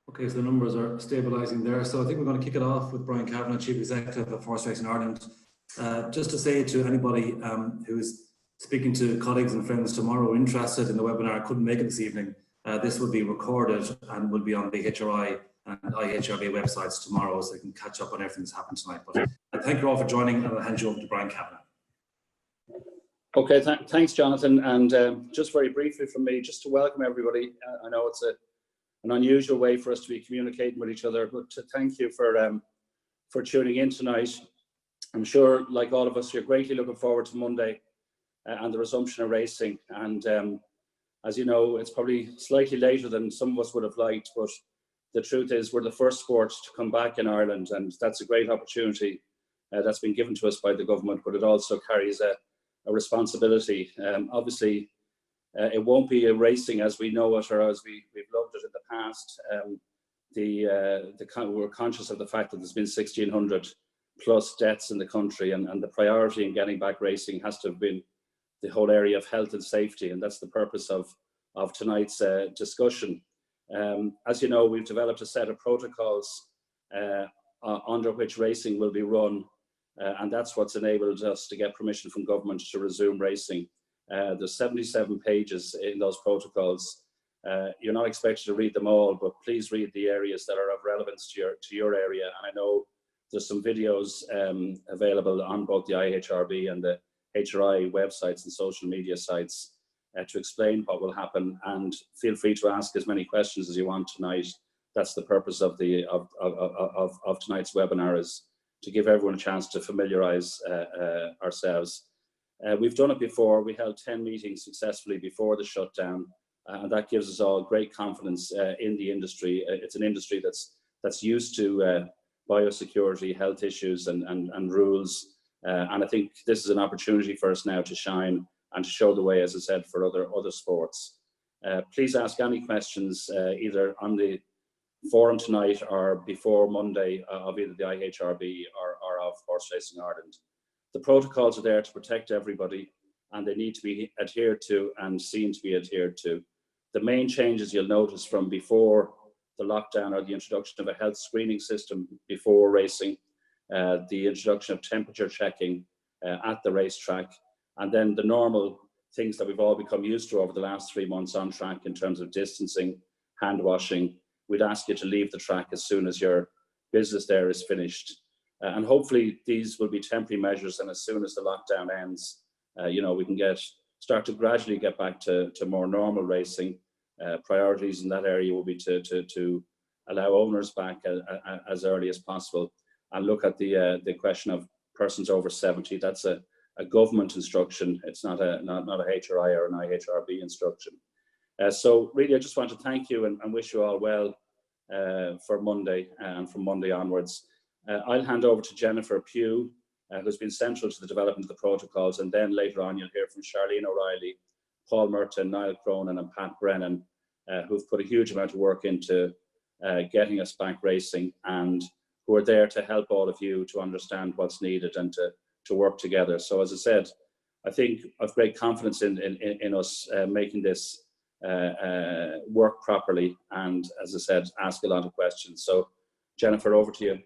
Okay, so the numbers are stabilising there. So I think we're going to kick it off with Brian Kavanagh, Chief Executive of Horse Racing Ireland. Just to say to anybody who's speaking to colleagues and friends tomorrow interested in the webinar, couldn't make it this evening, this will be recorded and will be on the HRI and IHRB websites tomorrow, so you can catch up on everything that's happened tonight. But thank you all for joining, and I'll hand you over to Brian Kavanagh. Okay, thanks, Jonathan. And just very briefly from me, just to welcome everybody. I know it's an unusual way for us to be communicating with each other, but to thank you for tuning in tonight. I'm sure, like all of us, you're greatly looking forward to Monday and the resumption of racing. And as you know, it's probably slightly later than some of us would have liked, but the truth is we're the first sport to come back in Ireland, and that's a great opportunity that's been given to us by the government, but it also carries a responsibility. Obviously, it won't be a racing as we know it or as we've loved it in the past. We're conscious of the fact that there's been 1,600 plus deaths in the country, and the priority in getting back racing has to have been the whole area of health and safety, and that's the purpose of tonight's discussion. As you know, we've developed a set of protocols under which racing will be run, and that's what's enabled us to get permission from government to resume racing. There's 77 pages in those protocols. You're not expected to read them all, but please read the areas that are of relevance to your area. And I know there's some videos available on both the IHRB and the HRI websites and social media sites to explain what will happen. And feel free to ask as many questions as you want tonight. That's the purpose of tonight's webinar, is to give everyone a chance to familiarise ourselves. We've done it before. We held 10 meetings successfully before the shutdown, and that gives us all great confidence in the industry. It's an industry that's used to biosecurity, health issues, and rules. And I think this is an opportunity for us now to shine and to show the way, as I said, for other sports. Please ask any questions either on the forum tonight or before Monday of either the IHRB or of Horse Racing Ireland. The protocols are there to protect everybody, and they need to be adhered to and seen to be adhered to. The main changes you'll notice from before the lockdown are the introduction of a health screening system before racing, the introduction of temperature checking at the racetrack, and then the normal things that we've all become used to over the last 3 months on track in terms of distancing, hand washing. We'd ask you to leave the track as soon as your business there is finished. And hopefully these will be temporary measures, and as soon as the lockdown ends, we can start to gradually get back to more normal racing. Priorities in that area will be to allow owners back as early as possible, and look at the question of persons over 70. That's a government instruction. It's not a HRI or an IHRB instruction. So really, I just want to thank you and wish you all well for Monday and from Monday onwards. I'll hand over to Jennifer Pugh, who's been central to the development of the protocols, and then later on you'll hear from Charlene O'Reilly, Paul Merton, Niall Cronin and Pat Brennan, who've put a huge amount of work into getting us back racing, and who are there to help all of you to understand what's needed and to work together. So as I said, I think I've great confidence in us making this work properly, and as I said, ask a lot of questions. So Jennifer, over to you.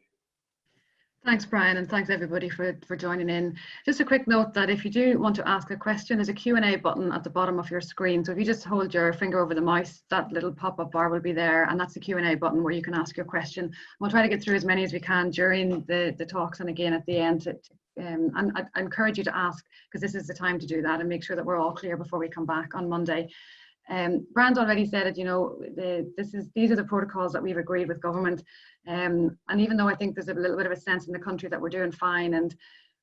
Thanks, Brian, and thanks everybody for joining in. Just a quick note that if you do want to ask a question, there's a Q&A button at the bottom of your screen. So if you just hold your finger over the mouse, that little pop-up bar will be there, and that's the Q&A button where you can ask your question. We'll try to get through as many as we can during the talks and again at the end. And I encourage you to ask, because this is the time to do that, and make sure that we're all clear before we come back on Monday. Brand already said it, these are the protocols that we've agreed with government, and even though I think there's a little bit of a sense in the country that we're doing fine, and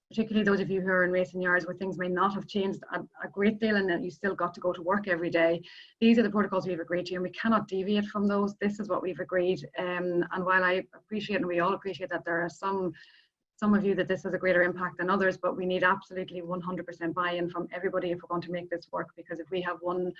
particularly those of you who are in racing yards where things may not have changed a great deal and that you still got to go to work every day, these are the protocols we've agreed to, and we cannot deviate from those. This is what we've agreed, and while I appreciate, and we all appreciate, that there are some of you that this has a greater impact than others, but we need absolutely 100% buy-in from everybody if we're going to make this work, because if we have 1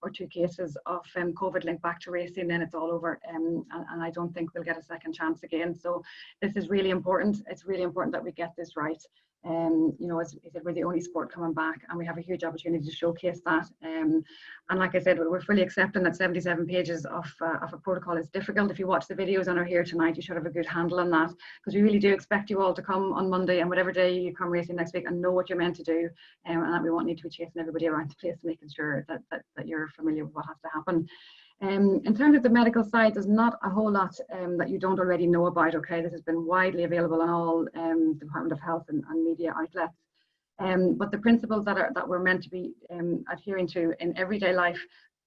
or 2 cases of COVID linked back to racing, then it's all over, and I don't think we'll get a second chance again. So this is really important. It's really important that we get this right. You know, as I said, we're the only sport coming back, and we have a huge opportunity to showcase that. And like I said, we're fully accepting that 77 pages of a protocol is difficult. If you watch the videos and are here tonight, you should have a good handle on that, because we really do expect you all to come on Monday and whatever day you come racing next week and know what you're meant to do, and that we won't need to be chasing everybody around the place, making sure that you're familiar with what has to happen. In terms of the medical side, there's not a whole lot that you don't already know about. Okay, this has been widely available on all Department of Health and media outlets. But the principles that we're meant to be adhering to in everyday life,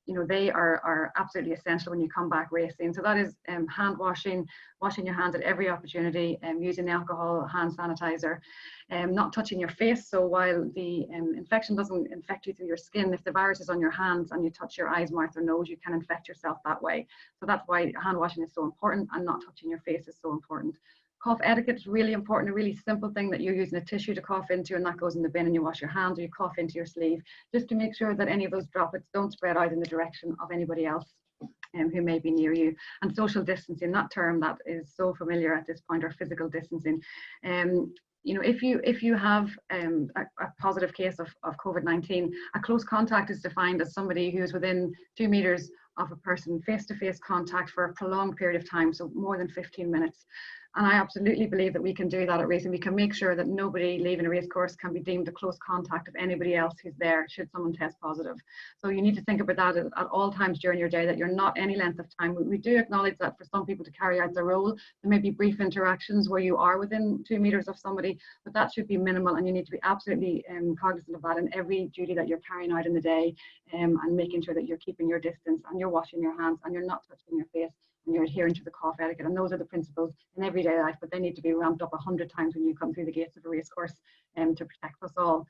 you know, they are absolutely essential when you come back racing. So that is hand washing, washing your hands at every opportunity, using alcohol, hand sanitizer, not touching your face. So while the infection doesn't infect you through your skin, if the virus is on your hands and you touch your eyes, mouth or nose, you can infect yourself that way. So that's why hand washing is so important, and not touching your face is so important. Cough etiquette is really important, a really simple thing that you're using a tissue to cough into, and that goes in the bin, and you wash your hands or you cough into your sleeve, just to make sure that any of those droplets don't spread out in the direction of anybody else who may be near you. And social distancing, that term that is so familiar at this point, or physical distancing. You know, if you have a positive case of COVID-19, a close contact is defined as somebody who is within 2 meters of a person, face-to-face contact for a prolonged period of time, so more than 15 minutes. And I absolutely believe that we can do that at racing. We can make sure that nobody leaving a race course can be deemed a close contact of anybody else who's there should someone test positive. So you need to think about that at all times during your day, that you're not any length of time. We do acknowledge that for some people to carry out their role, there may be brief interactions where you are within 2 meters of somebody, but that should be minimal, and you need to be absolutely cognizant of that in every duty that you're carrying out in the day, and making sure that you're keeping your distance and you're washing your hands and you're not touching your face, and you're adhering to the cough etiquette. And those are the principles in everyday life, but they need to be ramped up 100 times when you come through the gates of a race course to protect us all.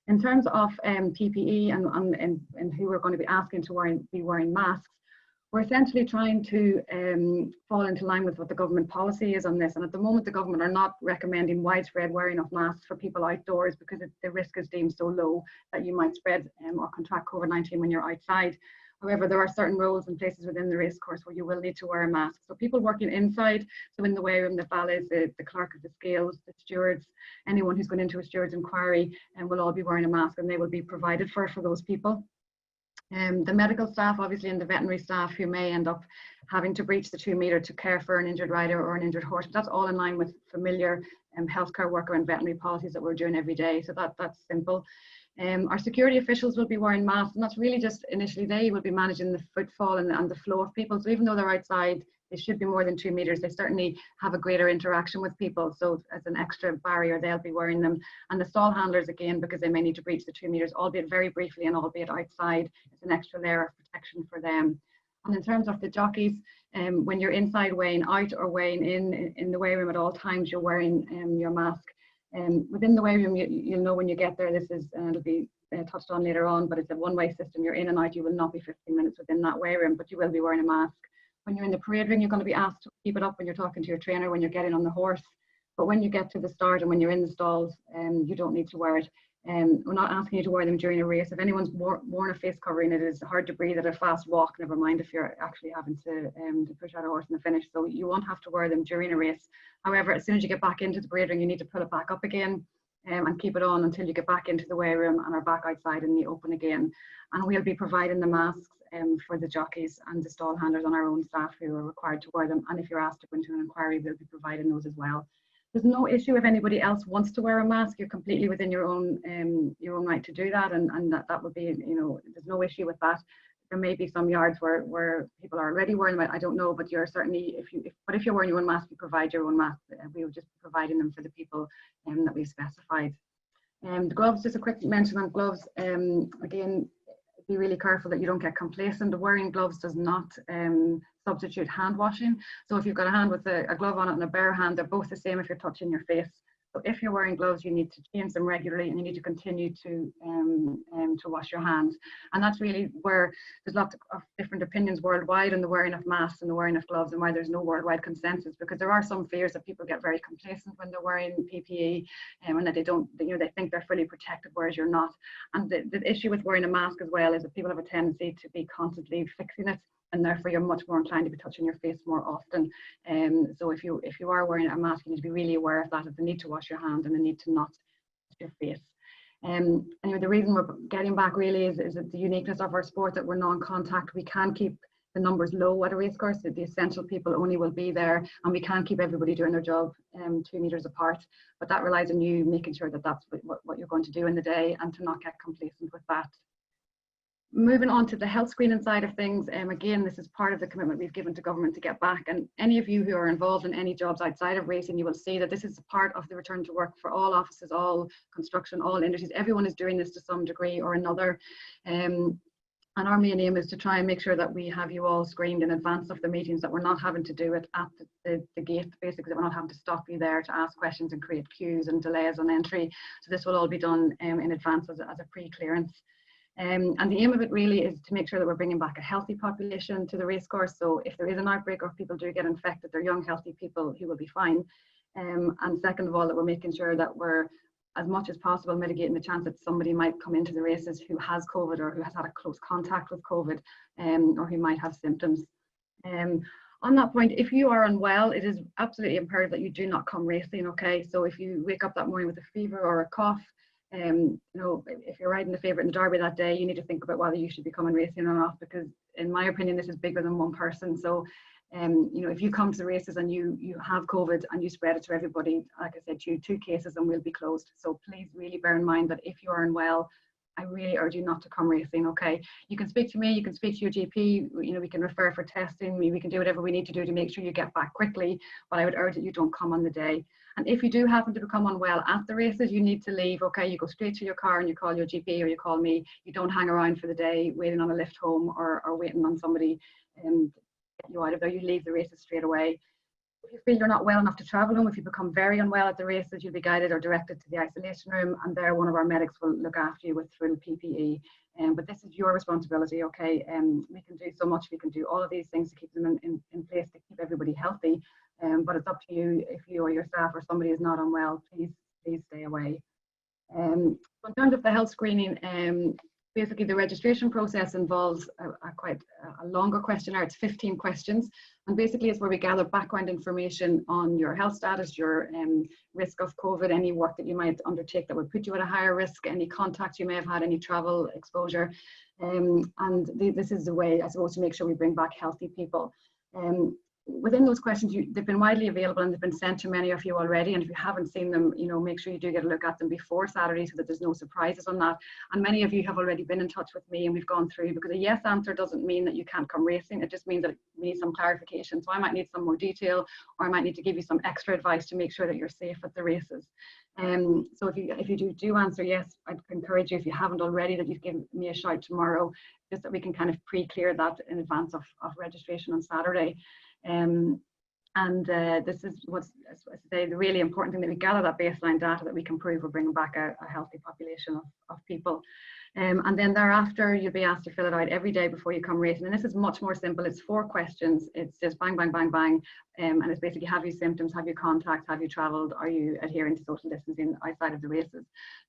In terms of PPE and who we're going to be asking to be wearing masks, we're essentially trying to fall into line with what the government policy is on this. And at the moment, the government are not recommending widespread wearing of masks for people outdoors, because the risk is deemed so low that you might spread or contract COVID-19 when you're outside. However, there are certain roles and places within the race course where you will need to wear a mask. So people working inside, so in the weigh room, the valets, the clerk of the scales, the stewards, anyone who's going into a steward's inquiry, and will all be wearing a mask, and they will be provided for those people. The medical staff, obviously, and the veterinary staff who may end up having to breach the 2 meter to care for an injured rider or an injured horse. But that's all in line with familiar healthcare worker and veterinary policies that we're doing every day. So that's simple. Our security officials will be wearing masks, and that's really just initially they will be managing the footfall and the flow of people. So even though they're outside, they should be more than 2 meters. They certainly have a greater interaction with people. So as an extra barrier, they'll be wearing them. And the stall handlers, again, because they may need to breach the 2 meters, albeit very briefly and albeit outside, it's an extra layer of protection for them. And in terms of the jockeys, when you're inside weighing out or weighing in the weigh room at all times, you're wearing your mask. Within the weigh room, you'll know when you get there, this is, it'll be touched on later on, but it's a one-way system. You're in and out. You will not be 15 minutes within that weigh room, but you will be wearing a mask. When you're in the parade ring, you're going to be asked to keep it up when you're talking to your trainer, when you're getting on the horse. But when you get to the start and when you're in the stalls, you don't need to wear it. We're not asking you to wear them during a race. If anyone's worn a face covering, it is hard to breathe at a fast walk, never mind if you're actually having to push out a horse in the finish. So you won't have to wear them during a race. However, as soon as you get back into the parade ring, you need to pull it back up again and keep it on until you get back into the weigh room and are back outside in the open again. And we'll be providing the masks for the jockeys and the stall handlers on our own staff who are required to wear them. And if you're asked to go into an inquiry, we'll be providing those as well. There's no issue if anybody else wants to wear a mask. You're completely within your own right to do that, and that would be, you know, there's no issue with that. There may be some yards where people are already wearing them. I don't know, but you're certainly, if you're wearing your own mask, you provide your own mask. We would just be providing them for the people that we've specified. The gloves, just a quick mention on gloves. Again, be really careful that you don't get complacent. Wearing gloves does not substitute hand washing. So if you've got a hand with a glove on it and a bare hand, they're both the same if you're touching your face. So if you're wearing gloves, you need to change them regularly, and you need to continue to wash your hands. And that's really where there's lots of different opinions worldwide on the wearing of masks and the wearing of gloves, and why there's no worldwide consensus, because there are some fears that people get very complacent when they're wearing PPE, and that they don't, you know, they think they're fully protected, whereas you're not. And the issue with wearing a mask as well is that people have a tendency to be constantly fixing it, and therefore you're much more inclined to be touching your face more often. So if you are wearing a mask, you need to be really aware of that, of the need to wash your hands and the need to not face. Anyway, the reason we're getting back really is the uniqueness of our sport, that we're non-contact. We can keep the numbers low at a racecourse. The essential people only will be there, and we can keep everybody doing their job 2 meters apart. But that relies on you making sure that that's what you're going to do in the day, and to not get complacent with that. Moving on to the health screening side of things, again, this is part of the commitment we've given to government to get back. And any of you who are involved in any jobs outside of racing, you will see that this is part of the return to work for all offices, all construction, all industries. Everyone is doing this to some degree or another. And our main aim is to try and make sure that we have you all screened in advance of the meetings, that we're not having to do it at the gate, basically, that we're not having to stop you there to ask questions and create queues and delays on entry. So this will all be done in advance as a pre-clearance. And the aim of it really is to make sure that we're bringing back a healthy population to the racecourse. So if there is an outbreak or if people do get infected, they're young, healthy people who will be fine. And second of all, that we're making sure that we're, as much as possible, mitigating the chance that somebody might come into the races who has COVID or who has had a close contact with COVID, or who might have symptoms. On that point, if you are unwell, it is absolutely imperative that you do not come racing, okay? So if you wake up that morning with a fever or a cough, you know, if you're riding the favourite in the derby that day, you need to think about whether you should be coming racing or not, because in my opinion, this is bigger than one person. So, you know, if you come to the races and you have COVID and you spread it to everybody, like I said, 2 cases and we'll be closed. So please really bear in mind that if you are unwell, I really urge you not to come racing, okay? You can speak to me, you can speak to your GP, you know, we can refer for testing, we can do whatever we need to do to make sure you get back quickly, but I would urge that you don't come on the day. And if you do happen to become unwell at the races, you need to leave, okay? You go straight to your car and you call your GP or you call me. You don't hang around for the day waiting on a lift home or waiting on somebody to get you out of there. You leave the races straight away. If you feel you're not well enough to travel home, if you become very unwell at the races, you'll be guided or directed to the isolation room, and there one of our medics will look after you with full PPE. But this is your responsibility, okay? We can do so much. We can do all of these things to keep them in place to keep everybody healthy. But it's up to you. If you or your staff or somebody is not unwell, please stay away. In terms of the health screening, basically the registration process involves quite a longer questionnaire. It's 15 questions, and basically it's where we gather background information on your health status, your risk of COVID, any work that you might undertake that would put you at a higher risk, any contacts you may have had, any travel exposure, and this is the way, I suppose, to make sure we bring back healthy people. Within those questions, they've been widely available and they've been sent to many of you already. And if you haven't seen them, you know, make sure you do get a look at them before Saturday so that there's no surprises on that. And many of you have already been in touch with me and we've gone through, because a yes answer doesn't mean that you can't come racing. It just means that we need some clarification. So I might need some more detail, or I might need to give you some extra advice to make sure that you're safe at the races. So if you do answer yes, I'd encourage you, if you haven't already, that you give me a shout tomorrow, just that we can kind of pre-clear that in advance of registration on Saturday. This is what's, as I say, the really important thing, that we gather that baseline data that we can prove we're bringing back a healthy population of people. And then thereafter, you'll be asked to fill it out every day before you come racing. And this is much more simple. It's 4 questions. It's just bang, bang, bang, bang. And it's basically, have you symptoms? Have you contacts? Have you traveled? Are you adhering to social distancing outside of the races?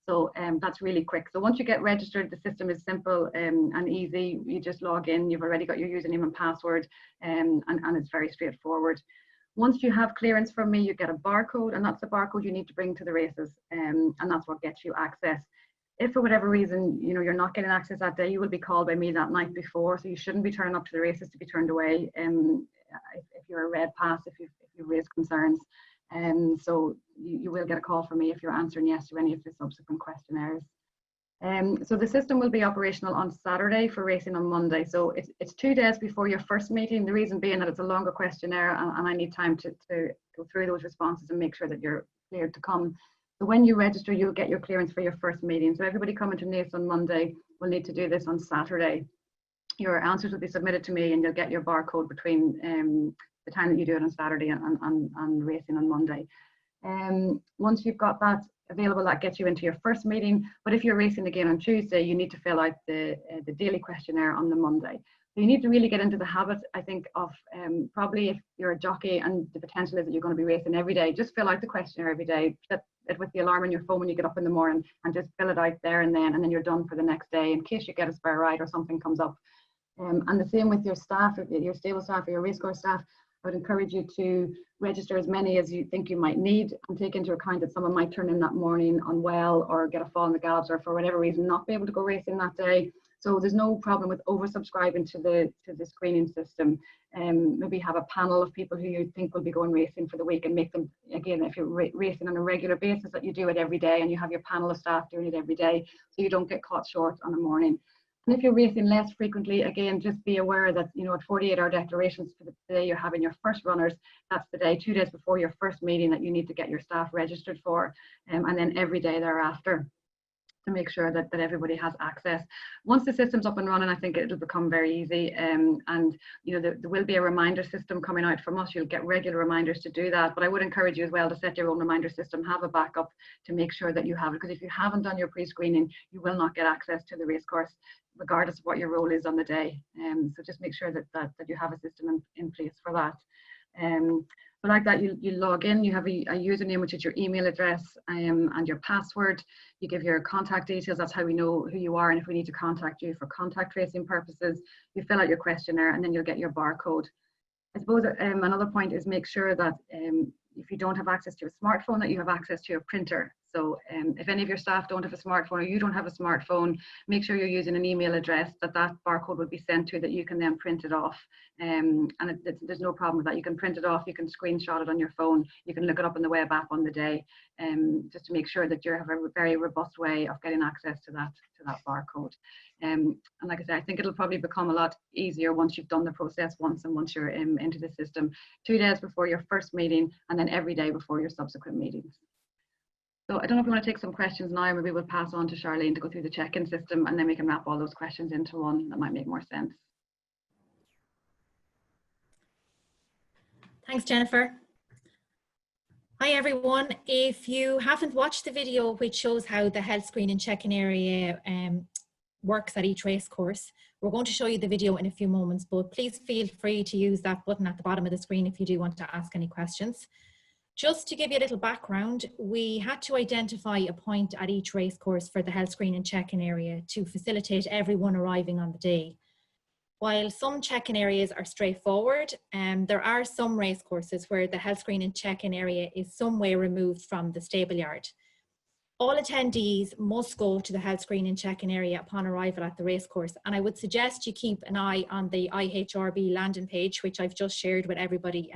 So that's really quick. So once you get registered, the system is simple and easy. You just log in. You've already got your username and password, and it's very straightforward. Once you have clearance from me, you get a barcode, and that's the barcode you need to bring to the races, and that's what gets you access. If for whatever reason, you know, you're not getting access that day, you will be called by me that night before, so you shouldn't be turning up to the races to be turned away if you're a red pass, if you've raised concerns. So you will get a call from me if you're answering yes to any of the subsequent questionnaires. So the system will be operational on Saturday for racing on Monday. So it's 2 days before your first meeting. The reason being that it's a longer questionnaire and I need time to go through those responses and make sure that you're cleared to come. So when you register, you'll get your clearance for your first meeting. So everybody coming to NACE on Monday will need to do this on Saturday. Your answers will be submitted to me and you'll get your barcode between the time that you do it on Saturday and racing on Monday. Once you've got that available, that gets you into your first meeting. But if you're racing again on Tuesday, you need to fill out the daily questionnaire on the Monday. So you need to really get into the habit, I think, of probably if you're a jockey and the potential is that you're going to be racing every day, just fill out the questionnaire every day. Set it with the alarm on your phone when you get up in the morning and just fill it out there and then you're done for the next day in case you get a spare ride or something comes up. And the same with your staff, your stable staff or your racecourse staff. I would encourage you to register as many as you think you might need, and take into account that someone might turn in that morning unwell or get a fall in the gallops, or for whatever reason not be able to go racing that day. So there's no problem with oversubscribing to the screening system. Maybe have a panel of people who you think will be going racing for the week, and make them, again, if you're racing on a regular basis, that you do it every day, and you have your panel of staff doing it every day, so you don't get caught short on a morning. And if you're racing less frequently, again, just be aware that, you know, at 48-hour declarations for the day you're having your first runners, that's the day, 2 days before your first meeting, that you need to get your staff registered for, and then every day thereafter, to make sure that everybody has access. Once the system's up and running, I think it'll become very easy, and you know, there will be a reminder system coming out from us. You'll get regular reminders to do that, but I would encourage you as well to set your own reminder system, have a backup to make sure that you have it, because if you haven't done your pre-screening, you will not get access to the racecourse, regardless of what your role is on the day. So just make sure that you have a system in place for that. So like that, you log in, you have a username, which is your email address, and your password. You give your contact details, that's how we know who you are and if we need to contact you for contact tracing purposes. You fill out your questionnaire, and then you'll get your barcode. I suppose another point is make sure that if you don't have access to a smartphone, that you have access to a printer. So if any of your staff don't have a smartphone, or you don't have a smartphone, make sure you're using an email address that barcode will be sent to, that you can then print it off. And there's no problem with that. You can print it off, you can screenshot it on your phone, you can look it up in the web app on the day, just to make sure that you have a very robust way of getting access to that barcode. And like I said, I think it'll probably become a lot easier once you've done the process once, and once you're into the system, 2 days before your first meeting, and then every day before your subsequent meetings. So I don't know if you want to take some questions now. Maybe we'll pass on to Charlene to go through the check-in system, and then we can wrap all those questions into one. That might make more sense. Thanks, Jennifer. Hi, everyone. If you haven't watched the video which shows how the health screen and check-in area works at each race course, we're going to show you the video in a few moments, but please feel free to use that button at the bottom of the screen if you do want to ask any questions. Just to give you a little background, we had to identify a point at each race course for the health screen and check-in area to facilitate everyone arriving on the day. While some check-in areas are straightforward, there are some race courses where the health screen and check-in area is some way removed from the stable yard. All attendees must go to the health screen and check-in area upon arrival at the race course, and I would suggest you keep an eye on the IHRB landing page, which I've just shared with everybody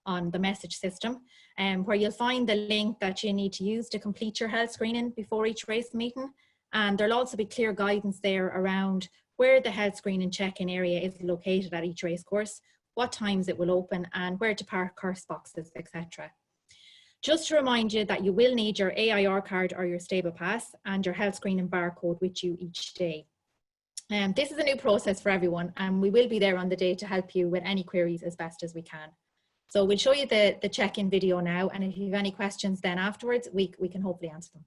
on the message system, where you'll find the link that you need to use to complete your health screening before each race meeting. And there'll also be clear guidance there around where the health screen and check-in area is located at each race course, what times it will open, and where to park course boxes, etc. Just to remind you that you will need your AIR card or your stable pass, and your health screening barcode with you each day. This is a new process for everyone, and we will be there on the day to help you with any queries as best as we can. So we'll show you the check-in video now, and if you have any questions then afterwards, we can hopefully answer them.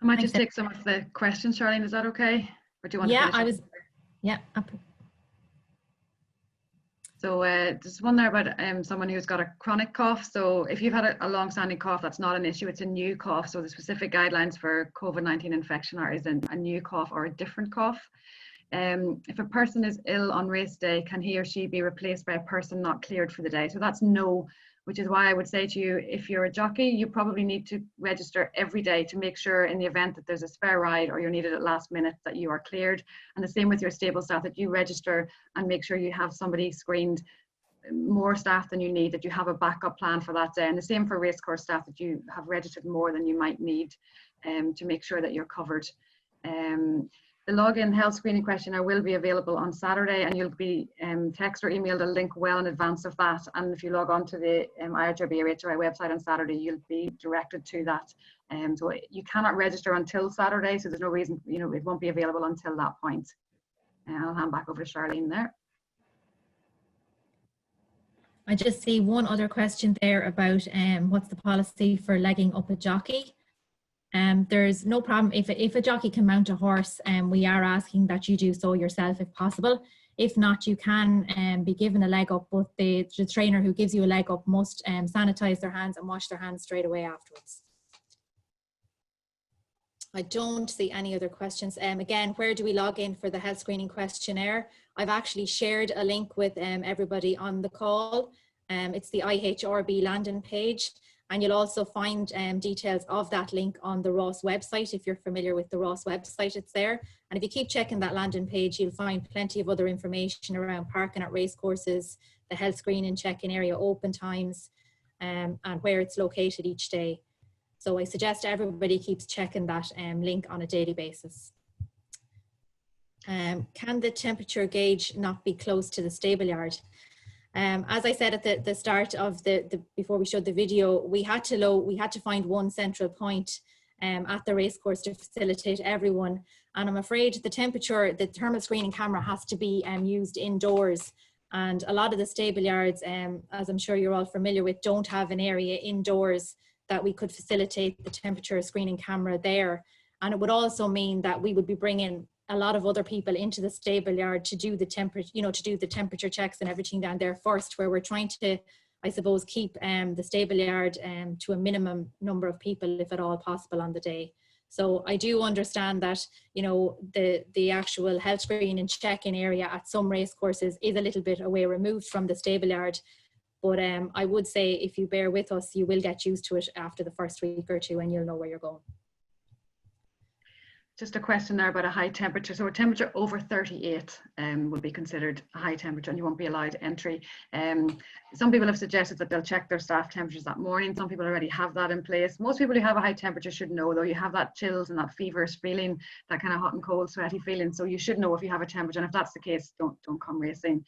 I might Thanks, just take some of the questions, Charlene. Is that okay? Or do you want to yeah, finish I up? was, yeah. So there's one there about someone who's got a chronic cough. So if you've had a long-standing cough, that's not an issue. It's a new cough. So the specific guidelines for COVID-19 infection are is a new cough or a different cough. If a person is ill on race day, can he or she be replaced by a person not cleared for the day? So that's no, which is why I would say to you, if you're a jockey, you probably need to register every day to make sure in the event that there's a spare ride or you're needed at last minute that you are cleared. And the same with your stable staff, that you register and make sure you have somebody screened, more staff than you need, that you have a backup plan for that day. And the same for racecourse staff, that you have registered more than you might need to make sure that you're covered. The login health screening questionnaire will be available on Saturday, and you'll be text or emailed a link well in advance of that. And if you log on to the IHRB or HRI website on Saturday, you'll be directed to that. So you cannot register until Saturday, so there's no reason, you know, it won't be available until that point. I'll hand back over to Charlene there. I just see one other question there about what's the policy for legging up a jockey. There's no problem if a jockey can mount a horse, and we are asking that you do so yourself if possible. If not, you can be given a leg up, but the trainer who gives you a leg up must sanitize their hands and wash their hands straight away afterwards. I don't see any other questions. Again, where do we log in for the health screening questionnaire? I've actually shared a link with everybody on the call. It's the IHRB landing page. And you'll also find details of that link on the Ross website. If you're familiar with the Ross website, it's there. And if you keep checking that landing page, you'll find plenty of other information around parking at racecourses, the health screening check-in area open times, and where it's located each day. So I suggest everybody keeps checking that link on a daily basis. Can the temperature gauge not be close to the stable yard? As I said at the start of before we showed the video, we had to find one central point at the racecourse to facilitate everyone. And I'm afraid the thermal screening camera has to be used indoors. And a lot of the stable yards, as I'm sure you're all familiar with, don't have an area indoors that we could facilitate the temperature screening camera there. And it would also mean that we would be bringing a lot of other people into the stable yard to do the temperature checks and everything down there first, where we're trying to, I suppose, keep the stable yard to a minimum number of people, if at all possible, on the day. So I do understand that, you know, the actual health screen and check-in area at some race courses is a little bit away removed from the stable yard. But I would say if you bear with us, you will get used to it after the first week or two, and you'll know where you're going. Just a question there about a high temperature. So a temperature over 38 would be considered a high temperature, and you won't be allowed entry. Some people have suggested that they'll check their staff temperatures that morning. Some people already have that in place. Most people who have a high temperature should know, though. You have that chills and that feverish feeling, that kind of hot and cold, sweaty feeling. So you should know if you have a temperature, and if that's the case, don't come racing.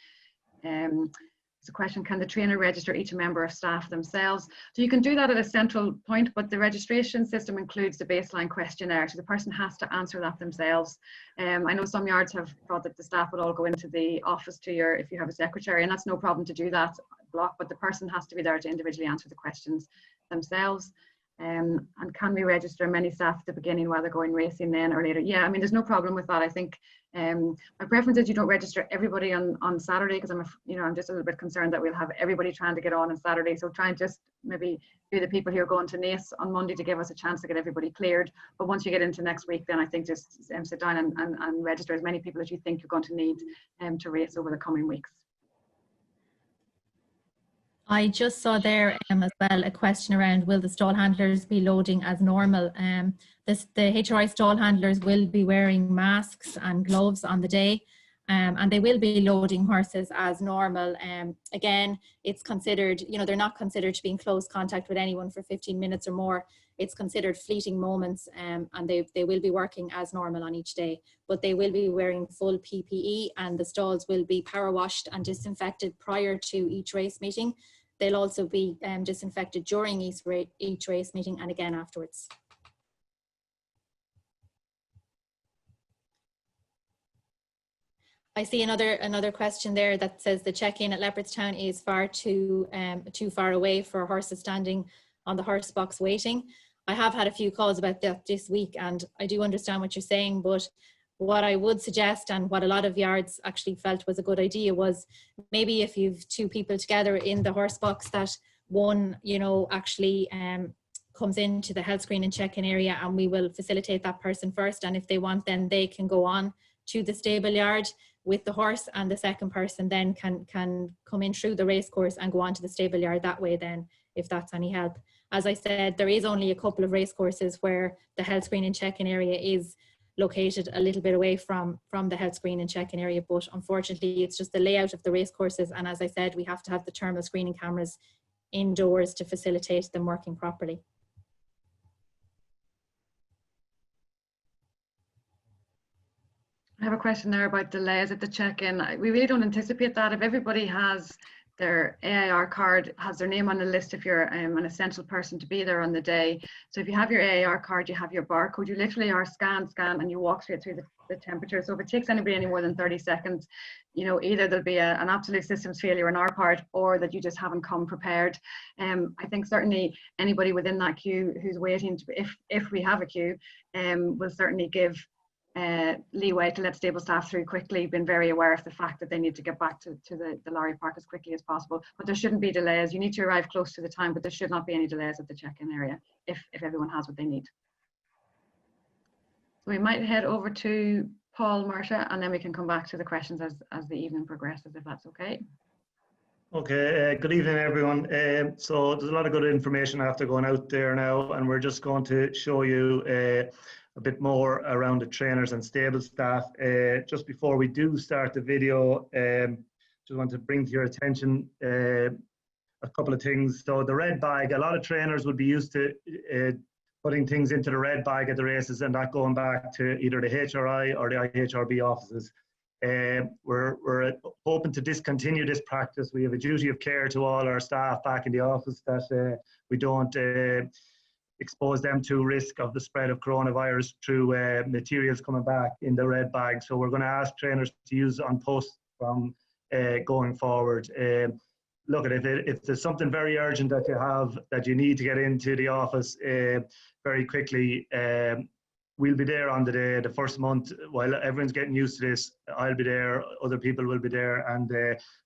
It's a question, can the trainer register each member of staff themselves? So you can do that at a central point, but the registration system includes the baseline questionnaire, so the person has to answer that themselves. I know some yards have thought that the staff would all go into the office to if you have a secretary, and that's no problem to do that block, but the person has to be there to individually answer the questions themselves. And can we register many staff at the beginning while they're going racing then or later? Yeah, I mean, there's no problem with that. I think my preference is you don't register everybody on Saturday, because I'm just a little bit concerned that we'll have everybody trying to get on Saturday. So try and just maybe do the people who are going to Naas on Monday to give us a chance to get everybody cleared. But once you get into next week, then I think just sit down and register as many people as you think you're going to need to race over the coming weeks. I just saw there as well a question around, will the stall handlers be loading as normal? The HRI stall handlers will be wearing masks and gloves on the day, and they will be loading horses as normal. Again, it's considered, they're not considered to be in close contact with anyone for 15 minutes or more. It's considered fleeting moments, and they will be working as normal on each day, but they will be wearing full PPE, and the stalls will be power washed and disinfected prior to each race meeting. They'll also be disinfected during each race meeting and again afterwards. I see another question there that says the check-in at Leopardstown is far too far away for horses standing on the horse box waiting. I have had a few calls about that this week, and I do understand what you're saying, but what I would suggest, and what a lot of yards actually felt was a good idea, was maybe if you've two people together in the horse box, that one, you know, actually comes into the health screen and check-in area, and we will facilitate that person first, and if they want, then they can go on to the stable yard with the horse, and the second person then can come in through the race course and go on to the stable yard that way then, if that's any help. As I said, there is only a couple of race courses where the health screen and check-in area is located a little bit away from the health screen and check-in area, but unfortunately it's just the layout of the race courses, and as I said, we have to have the thermal screening cameras indoors to facilitate them working properly. I have a question there about delays at the check-in. We really don't anticipate that. If everybody has their AIR card, has their name on the list if you're an essential person to be there on the day. So if you have your AIR card, you have your barcode, you literally are scan, and you walk straight through the temperature. So if it takes anybody any more than 30 seconds, you know, either there'll be an absolute systems failure on our part, or that you just haven't come prepared. I think certainly anybody within that queue who's waiting, if we have a queue, will certainly give leeway to let stable staff through quickly, been very aware of the fact that they need to get back to the lorry park as quickly as possible. But there shouldn't be delays. You need to arrive close to the time, but there should not be any delays at the check-in area if everyone has what they need. So we might head over to Paul, Marcia, and then we can come back to the questions as the evening progresses, if that's okay. Okay, good evening everyone. So there's a lot of good information after going out there now, and we're just going to show you a bit more around the trainers and stable staff. Just before we do start the video, just want to bring to your attention a couple of things. So the red bag, a lot of trainers would be used to putting things into the red bag at the races, and that going back to either the HRI or the IHRB offices. We're hoping to discontinue this practice. We have a duty of care to all our staff back in the office that we don't expose them to risk of the spread of coronavirus through materials coming back in the red bag. So we're going to ask trainers to use on post from going forward. Look, if there's something very urgent that you have, that you need to get into the office very quickly, we'll be there on the day, the first month, while everyone's getting used to this. I'll be there, other people will be there, and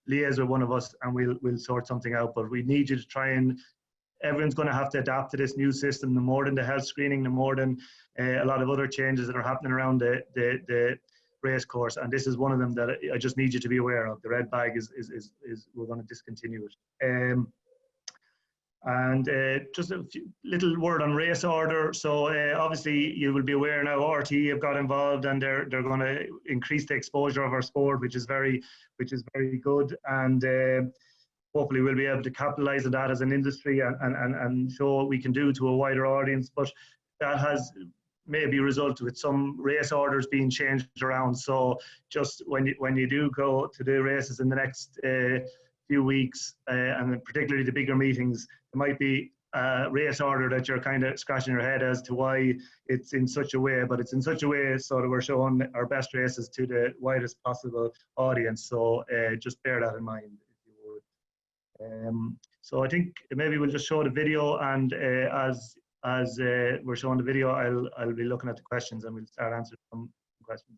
liaise with one of us, and we'll sort something out. But we need you to try and, everyone's going to have to adapt to this new system, no more than the health screening, no more than a lot of other changes that are happening around the race course, and this is one of them that I just need you to be aware of. The red bag is we're going to discontinue it. And just a little word on race order. So obviously you will be aware now RTE have got involved, and they're going to increase the exposure of our sport, which is very good, and hopefully we'll be able to capitalize on that as an industry and show what we can do to a wider audience. But that has maybe resulted with some race orders being changed around. So just when you do go to the races in the next few weeks, and particularly the bigger meetings, there might be a race order that you're kind of scratching your head as to why it's in such a way, but it's in such a way so that we're showing our best races to the widest possible audience. So just bear that in mind, if you would. So I think maybe we'll just show the video, and as we're showing the video, I'll be looking at the questions, and we'll start answering some questions.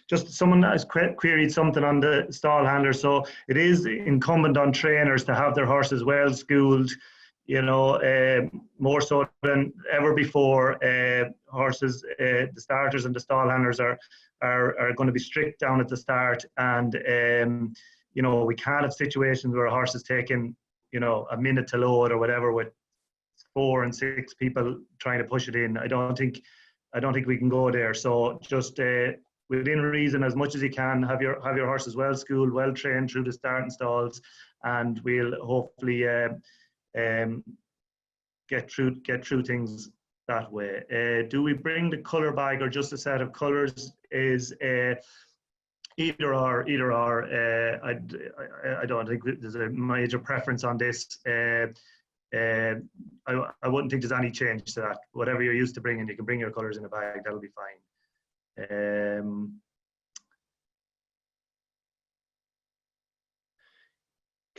Just someone has queried something on the stall handler. So it is incumbent on trainers to have their horses well schooled, you know, more so than ever before. Horses, the starters and the stall handlers are going to be strict down at the start, and you know, we can't have situations where a horse is taking, you know, a minute to load or whatever with 4 and 6 people trying to push it in. I don't think we can go there. So just within reason, as much as you can, have your horses well schooled, well trained through the starting stalls, and we'll hopefully get through things that way. Do we bring the colour bag or just a set of colours? Is either or. I don't think there's a major preference on this. I wouldn't think there's any change to that. Whatever you're used to bringing, you can bring your colours in a bag, that'll be fine.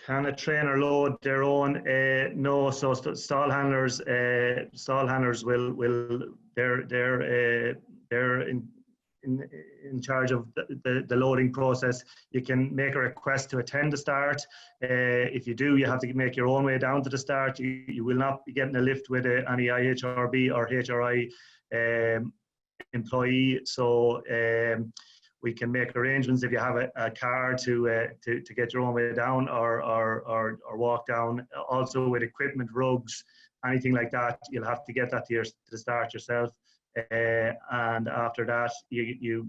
Can a trainer load their own? No. So stall handlers will they're in charge of the loading process. You can make a request to attend the start. If you do, you have to make your own way down to the start. You will not be getting a lift with any IHRB or HRI employee. So we can make arrangements if you have a car to get your own way down or walk down. Also with equipment, rugs, anything like that, you'll have to get that to the start yourself. And after that, you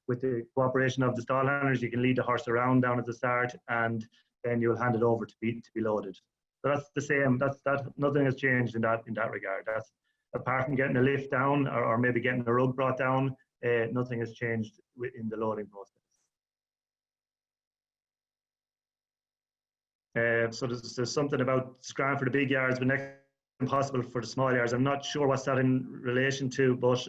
with the cooperation of the stall handlers, you can lead the horse around down at the start, and then you'll hand it over to be loaded. So that's the same. That nothing has changed in that regard. That's apart from getting a lift down or maybe getting a rug brought down. Nothing has changed in the loading process. So there's something about it's grand for the big yards, but next impossible for the small yards. I'm not sure what's that in relation to, but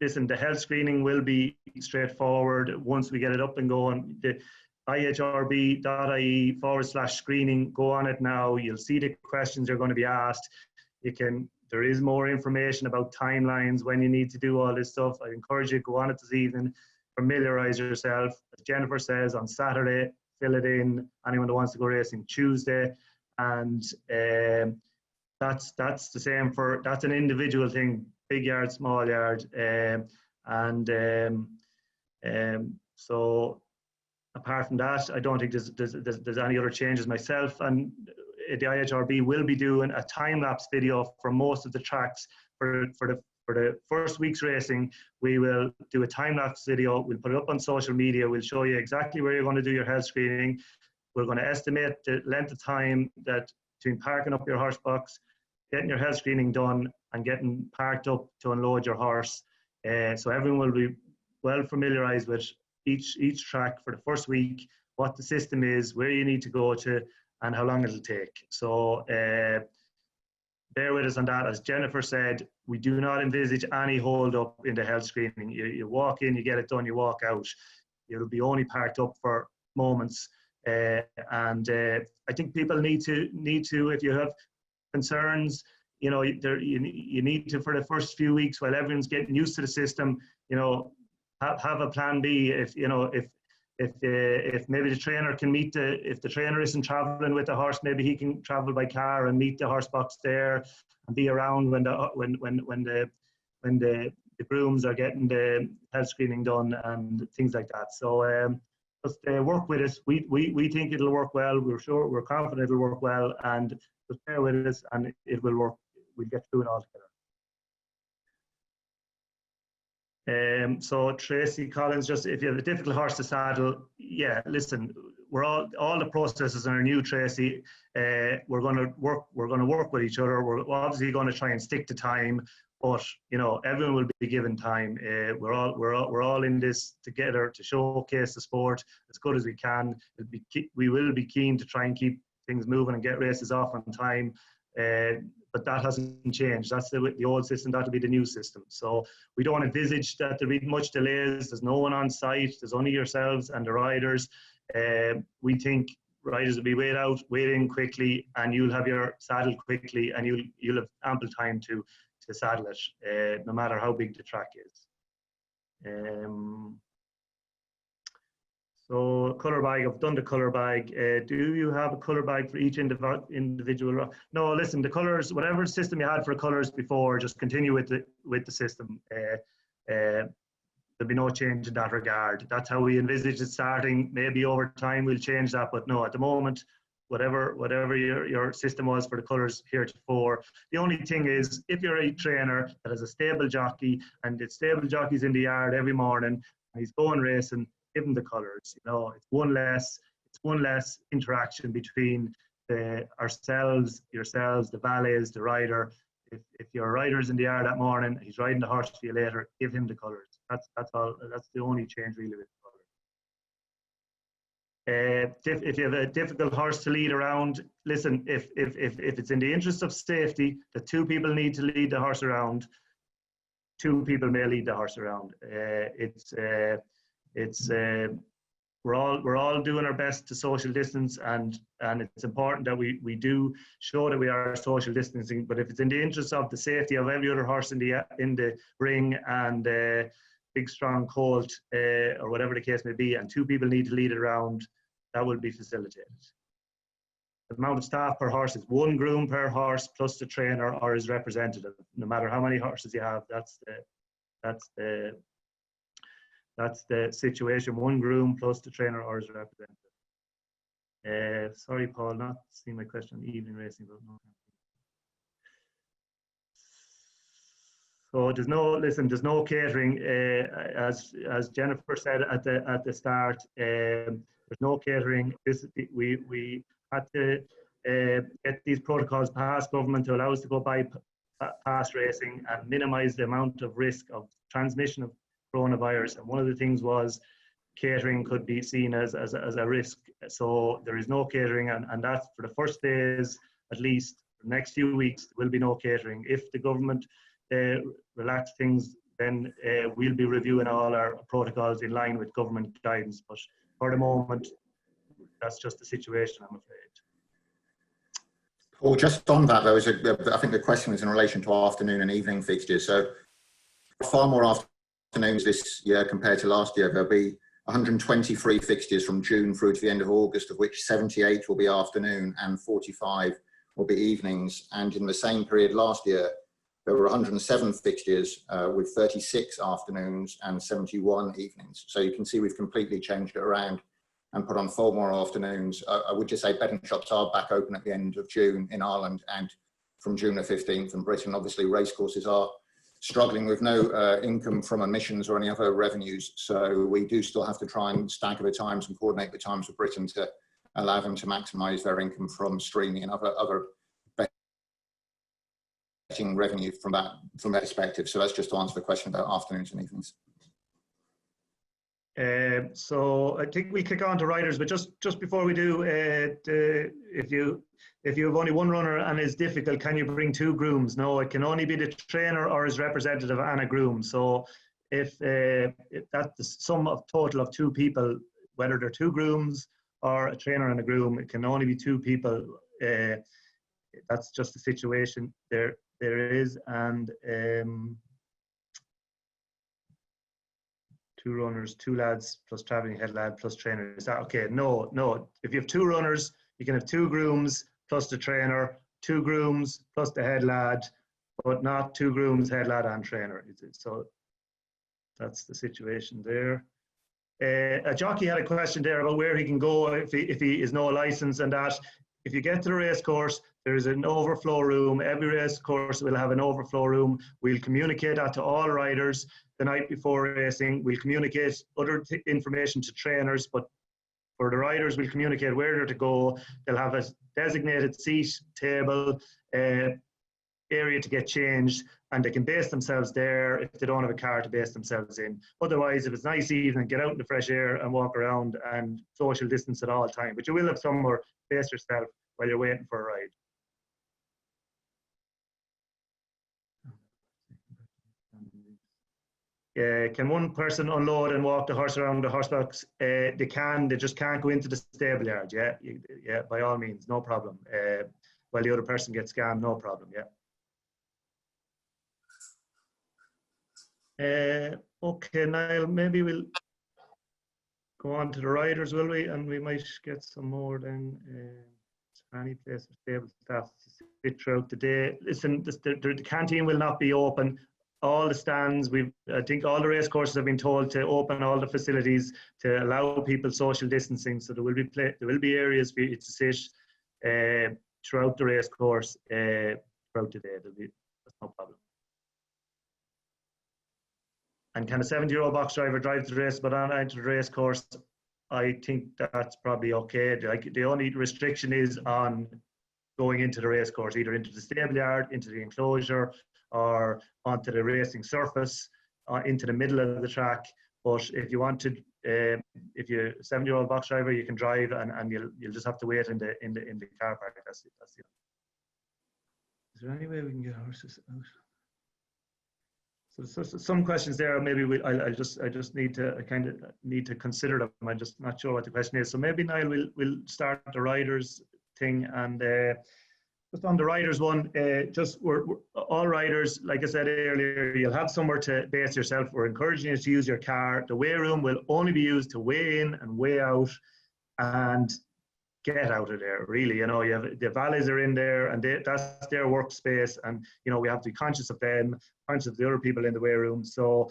listen, the health screening will be straightforward once we get it up and going. The ihrb.ie/screening, go on it now. You'll see the questions you're going to be asked. There is more information about timelines, when you need to do all this stuff. I encourage you to go on it this evening, familiarise yourself. As Jennifer says, on Saturday, fill it in. Anyone that wants to go racing Tuesday, and that's the same for, that's an individual thing, big yard, small yard, so apart from that, I don't think there's any other changes. Myself and the IHRB will be doing a time-lapse video for most of the tracks for the first week's racing. We will do a time-lapse video. We'll put it up on social media. We'll show you exactly where you're going to do your health screening. We're going to estimate the length of time that between parking up your horse box, getting your health screening done, and getting parked up to unload your horse. So everyone will be well familiarised with each track for the first week, what the system is, where you need to go to, and how long it'll take. So bear with us on that. As Jennifer said, we do not envisage any hold up in the health screening. You walk in, you get it done, you walk out. You'll be only parked up for moments. I think people need to, if you have concerns, you know, you need to, for the first few weeks while everyone's getting used to the system, you know, have a plan B. If you know, if maybe the trainer can meet if the trainer isn't traveling with the horse, maybe he can travel by car and meet the horse box there and be around when the grooms are getting the health screening done and things like that. So just work with us. We think it'll work well. We're confident it'll work well, and just bear with us, and it will work. We'll get through it all together. So Tracy Collins, just if you have a difficult horse to saddle, yeah, listen, we're all the processes are new, Tracy. We're going to work with each other. We're obviously going to try and stick to time, but you know, everyone will be given time. We're all in this together to showcase the sport as good as we can. We will be keen to try and keep things moving and get races off on time. But that hasn't changed. That's the old system. That'll be the new system. So we don't envisage that there'll be much delays. There's no one on site. There's only yourselves and the riders. We think riders will be weighed in quickly, and you'll have your saddle quickly, and you'll have ample time to saddle it, no matter how big the track is. So colour bag, I've done the colour bag. Do you have a colour bag for each individual? No, listen, the colours, whatever system you had for colours before, just continue with the system. There'll be no change in that regard. That's how we envisage it starting. Maybe over time we'll change that, but no, at the moment, whatever your system was for the colours heretofore. The only thing is, if you're a trainer that has a stable jockey and it's stable jockeys in the yard every morning, and he's going racing, give him the colours. You know, it's one less interaction between ourselves, yourselves, the valets, the rider. If your rider's in the yard that morning, he's riding the horse for you later, give him the colours. That's all. That's the only change really with the colours. If you have a difficult horse to lead around, listen, if it's in the interest of safety that two people need to lead the horse around, two people may lead the horse around. We're all doing our best to social distance, and it's important that we do show that we are social distancing. But if it's in the interest of the safety of every other horse in the ring, and big strong colt or whatever the case may be, and two people need to lead it around, that will be facilitated. The amount of staff per horse is 1 groom per horse plus the trainer or his representative. No matter how many horses you have, that's the situation. 1 groom plus the trainer or his representative. Sorry, Paul, not seeing my question on evening racing, but no. So there's no catering. As Jennifer said at the start, there's no catering. We had to get these protocols past government to allow us to go past racing and minimise the amount of risk of transmission of coronavirus. And one of the things was catering could be seen as a risk. So there is no catering, and that's for the first days, at least the next few weeks, there will be no catering. If the government relax things, then we'll be reviewing all our protocols in line with government guidance. But for the moment, that's just the situation, I'm afraid. Well, just on that, though, I think the question was in relation to afternoon and evening fixtures. So far more afternoons this year compared to last year. There'll be 123 fixtures from June through to the end of August, of which 78 will be afternoon and 45 will be evenings. And in the same period last year, there were 107 fixtures with 36 afternoons and 71 evenings. So you can see we've completely changed it around and put on 4 more afternoons. I would just say betting shops are back open at the end of June in Ireland and from June the 15th in Britain. Obviously, racecourses are struggling with no income from admissions or any other revenues. So we do still have to try and stagger the times and coordinate the times with Britain to allow them to maximise their income from streaming and other betting revenue from that perspective. So that's just to answer the question about afternoons and evenings. So I think we kick on to riders, but just before we do, if you have only 1 runner and it's difficult, can you bring 2 grooms? No, it can only be the trainer or his representative and a groom. So if that's the sum of total of 2 people, whether they're 2 grooms or a trainer and a groom, it can only be 2 people. That's just the situation there is, and 2 runners, 2 lads plus travelling head lad plus trainer. Is that okay? No. If you have 2 runners, you can have 2 grooms plus the trainer, 2 grooms plus the head lad, but not 2 grooms, head lad and trainer. So that's the situation there. A jockey had a question there about where he can go if he is no license, and that if you get to the race course, there is an overflow room. Every race course will have an overflow room. We'll communicate that to all riders the night before racing. We'll communicate other information to trainers, but for the riders, we'll communicate where they're to go. They'll have a designated seat, table, area to get changed, and they can base themselves there if they don't have a car to base themselves in. Otherwise, if it's nice evening, get out in the fresh air and walk around and social distance at all time. But you will have somewhere to base yourself while you're waiting for a ride. Can one person unload and walk the horse around the horse box? They can, they just can't go into the stable yard. Yeah, by all means, no problem. While the other person gets scanned, no problem, yeah. Okay, Niall, maybe we'll go on to the riders, will we? And we might get some more then. Any place for stable staff to sit throughout the day. Listen, the canteen will not be open. All the stands, I think all the race courses have been told to open all the facilities to allow people social distancing. So there will be areas for you to sit throughout the race course throughout the day. That's no problem. And can a 70-year-old box driver drive the race but not enter the race course? I think that's probably okay. Like, the only restriction is on going into the race course, either into the stable yard, into the enclosure, or onto the racing surface, into the middle of the track. But if you want to, if you're a 70-year-old box driver, you can drive, and you'll just have to wait in the car park. That's it. Is there any way we can get horses out? So some questions there. Maybe I just need to consider them. I'm just not sure what the question is. So maybe Niall, we'll start the riders thing, and just on the riders one, we're all riders. Like I said earlier, you'll have somewhere to base yourself. We're encouraging you to use your car. The weigh room will only be used to weigh in and weigh out, and get out of there. Really, you know, you have the valets are in there, and that's their workspace, and you know, we have to be conscious of them, conscious of the other people in the weigh room. So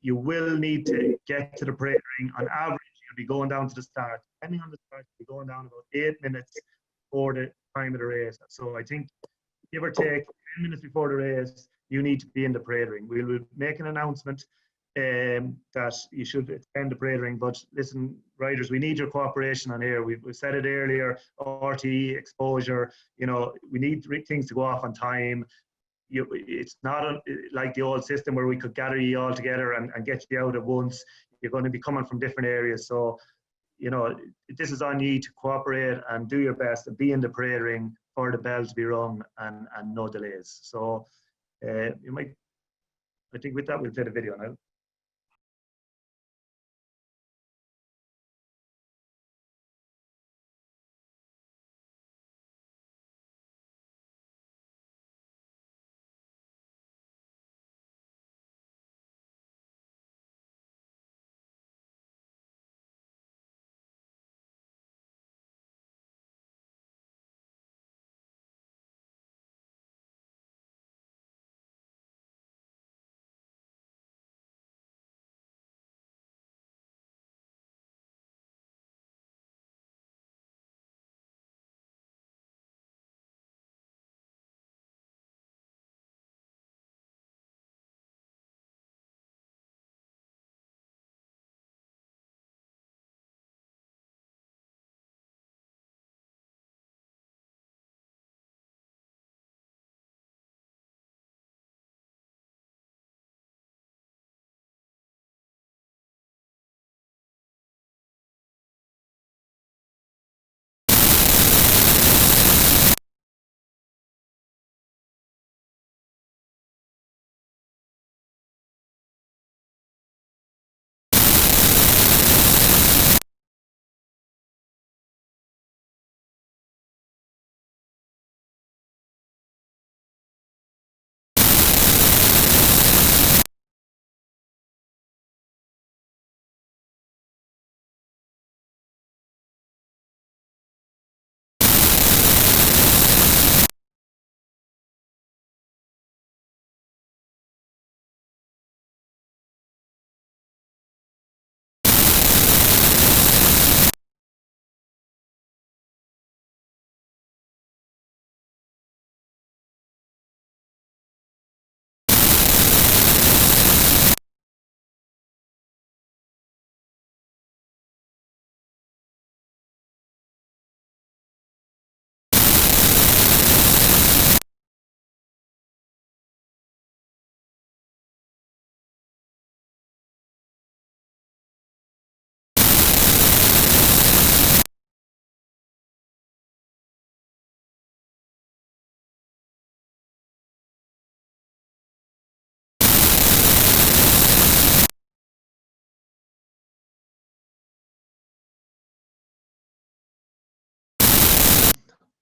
you will need to get to the parade ring. On average, you'll be going down to the start. Depending on the start, you'll be going down about 8 minutes before the time of the race. So I think, give or take 10 minutes before the race, you need to be in the parade ring. We will make an announcement that you should attend the parade ring. But listen, riders, we need your cooperation on here. We've said it earlier, RTE, exposure, you know, we need things to go off on time. It's not like the old system where we could gather you all together and get you out at once. You're going to be coming from different areas. So, you know, this is on you to cooperate and do your best and be in the parade ring for the bell to be rung, and no delays. So I think with that, we'll play the video now.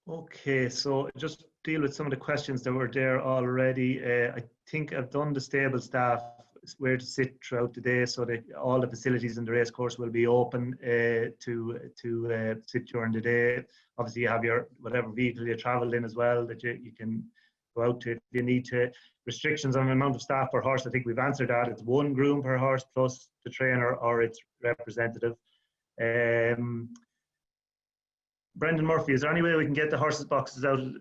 Okay, so just deal with some of the questions that were there already. I think I've done the stable staff. where to sit throughout the day, so that all the facilities in the racecourse will be open to sit during the day. Obviously, you have your whatever vehicle you travelled in as well that you can go out to if you need to. Restrictions on the amount of staff per horse, I think we've answered that. It's 1 groom per horse plus the trainer or its representative. Brendan Murphy, is there any way we can get the horses out of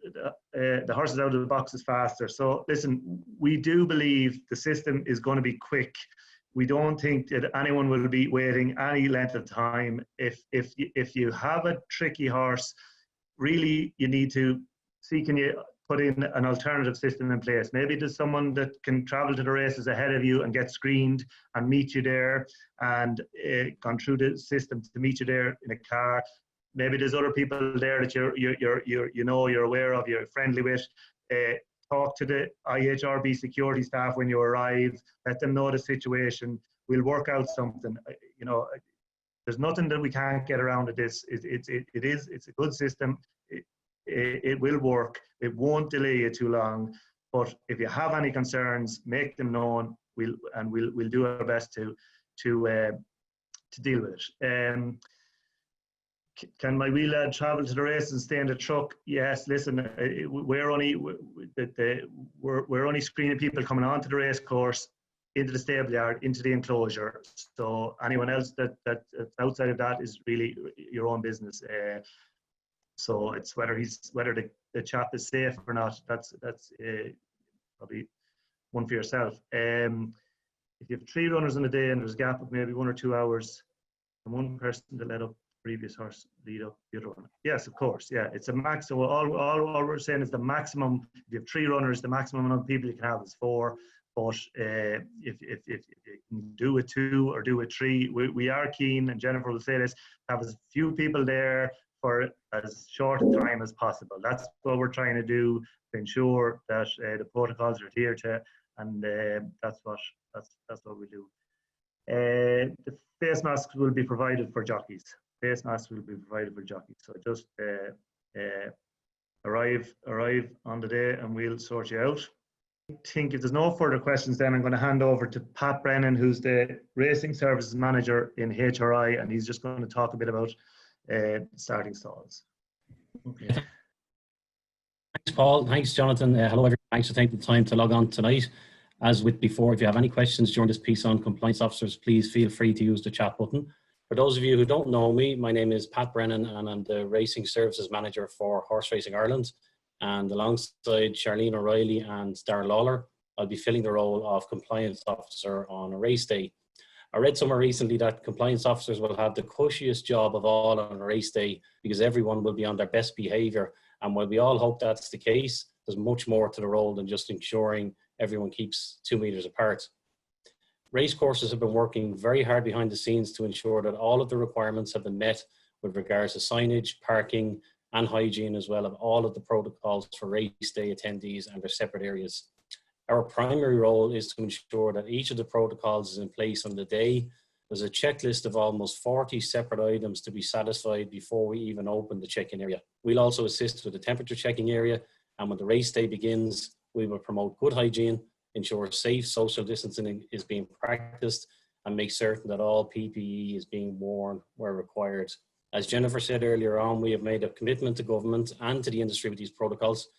the boxes faster? So listen, we do believe the system is going to be quick. We don't think that anyone will be waiting any length of time. If you have a tricky horse, really you need to see, can you put in an alternative system in place? Maybe there's someone that can travel to the races ahead of you and get screened and meet you there, and gone through the system to meet you there in a car. Maybe there's other people there that you're aware of, you're friendly with. Talk to the IHRB security staff when you arrive. Let them know the situation. We'll work out something. You know, there's nothing that we can't get around at this. It's a good system. It will work. It won't delay you too long. But if you have any concerns, make them known. We'll do our best to deal with it. Can my wee lad travel to the race and stay in the truck? Yes. Listen, we're only screening people coming onto the race course, into the stable yard, into the enclosure. So anyone else that's outside of that is really your own business. So it's whether the chap is safe or not. That's probably one for yourself. If you have 3 runners in a day and there's a gap of maybe 1 or 2 hours, and one person to let up previous horse lead up the other one. Yes, of course. Yeah, it's a max. So all we're saying is the maximum. If you have 3 runners, the maximum amount of people you can have is 4. But if you can do a 2 or do a 3, we are keen, and Jennifer will say this, have as few people there for as short a time as possible. That's what we're trying to do to ensure that the protocols are adhered to, and that's what we do. The face masks will be provided for jockeys. Face masks will be provided for jockeys. So just arrive on the day and we'll sort you out. I think if there's no further questions, then I'm going to hand over to Pat Brennan, who's the Racing Services Manager in HRI, and he's just going to talk a bit about starting stalls. Okay. Thanks, Paul. Thanks, Jonathan. Hello, everyone. Thanks for taking the time to log on tonight. As with before, if you have any questions during this piece on compliance officers, please feel free to use the chat button. For those of you who don't know me, my name is Pat Brennan and I'm the Racing Services Manager for Horse Racing Ireland. And alongside Charlene O'Reilly and Darren Lawler, I'll be filling the role of Compliance Officer on a race day. I read somewhere recently that compliance officers will have the cushiest job of all on a race day because everyone will be on their best behaviour. And while we all hope that's the case, there's much more to the role than just ensuring everyone keeps 2 meters apart. Racecourses have been working very hard behind the scenes to ensure that all of the requirements have been met with regards to signage, parking, and hygiene, as well as all of the protocols for race day attendees and their separate areas. Our primary role is to ensure that each of the protocols is in place on the day. There's a checklist of almost 40 separate items to be satisfied before we even open the check-in area. We'll also assist with the temperature checking area, and when the race day begins, we will promote good hygiene, ensure safe social distancing is being practiced, and make certain that all PPE is being worn where required. As Jennifer said earlier on, we have made a commitment to government and to the industry with these protocols,